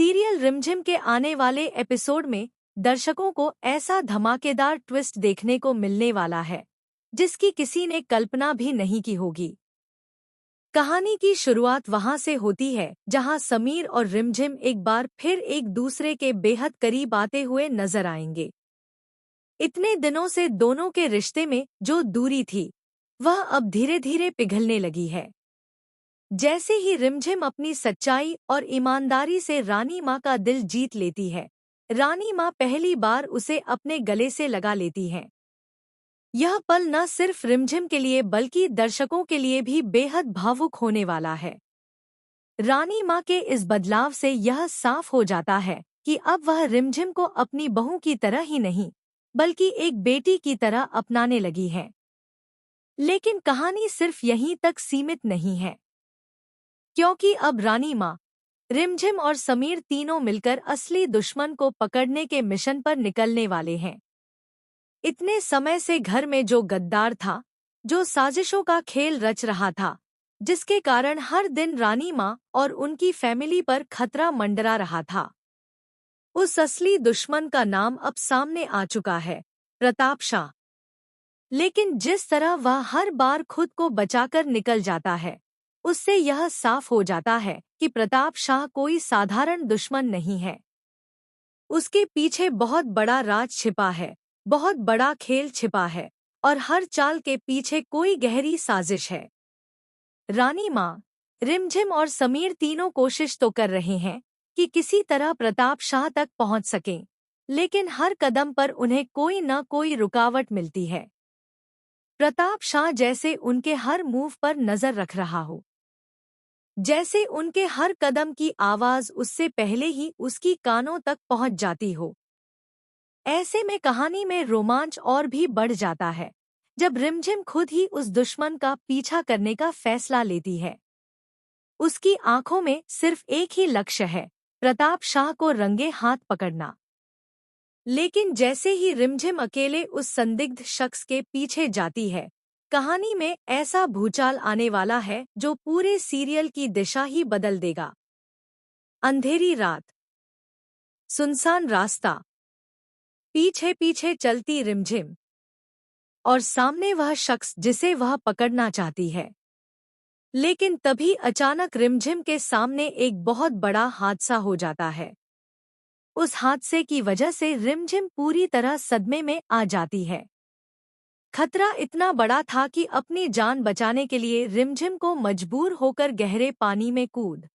Serial रिमझिम के आने वाले एपिसोड में दर्शकों को ऐसा धमाकेदार ट्विस्ट देखने को मिलने वाला है जिसकी किसी ने कल्पना भी नहीं की होगी। कहानी की शुरुआत वहां से होती है जहां समीर और रिमझिम एक बार फिर एक दूसरे के बेहद करीब आते हुए नजर आएंगे। इतने दिनों से दोनों के रिश्ते में जो दूरी थी वह अब धीरे धीरे पिघलने लगी है। जैसे ही रिमझिम अपनी सच्चाई और ईमानदारी से रानी माँ का दिल जीत लेती है, रानी माँ पहली बार उसे अपने गले से लगा लेती हैं। यह पल न सिर्फ रिमझिम के लिए बल्कि दर्शकों के लिए भी बेहद भावुक होने वाला है। रानी माँ के इस बदलाव से यह साफ हो जाता है कि अब वह रिमझिम को अपनी बहू की तरह ही नहीं बल्कि एक बेटी की तरह अपनाने लगी है। लेकिन कहानी सिर्फ यहीं तक सीमित नहीं है, क्योंकि अब रानी माँ, रिमझिम और समीर तीनों मिलकर असली दुश्मन को पकड़ने के मिशन पर निकलने वाले हैं। इतने समय से घर में जो गद्दार था, जो साजिशों का खेल रच रहा था, जिसके कारण हर दिन रानी माँ और उनकी फैमिली पर खतरा मंडरा रहा था, उस असली दुश्मन का नाम अब सामने आ चुका है, प्रताप शाह। लेकिन जिस तरह वह हर बार खुद को बचाकर निकल जाता है, उससे यह साफ हो जाता है कि प्रताप शाह कोई साधारण दुश्मन नहीं है। उसके पीछे बहुत बड़ा राज छिपा है, बहुत बड़ा खेल छिपा है और हर चाल के पीछे कोई गहरी साजिश है। रानी माँ, रिमझिम और समीर तीनों कोशिश तो कर रहे हैं कि किसी तरह प्रताप शाह तक पहुंच सकें, लेकिन हर कदम पर उन्हें कोई न कोई रुकावट मिलती है। प्रताप शाह जैसे उनके हर मूव पर नजर रख रहा हो, जैसे उनके हर कदम की आवाज उससे पहले ही उसकी कानों तक पहुंच जाती हो। ऐसे में कहानी में रोमांच और भी बढ़ जाता है जब रिमझिम खुद ही उस दुश्मन का पीछा करने का फैसला लेती है। उसकी आंखों में सिर्फ एक ही लक्ष्य है, प्रताप शाह को रंगे हाथ पकड़ना। लेकिन जैसे ही रिमझिम अकेले उस संदिग्ध शख्स के पीछे जाती है, कहानी में ऐसा भूचाल आने वाला है जो पूरे सीरियल की दिशा ही बदल देगा। अंधेरी रात, सुनसान रास्ता, पीछे पीछे चलती रिमझिम और सामने वह शख्स जिसे वह पकड़ना चाहती है। लेकिन तभी अचानक रिमझिम के सामने एक बहुत बड़ा हादसा हो जाता है। उस हादसे की वजह से रिमझिम पूरी तरह सदमे में आ जाती है। खतरा इतना बड़ा था कि अपनी जान बचाने के लिए रिमझिम को मजबूर होकर गहरे पानी में कूद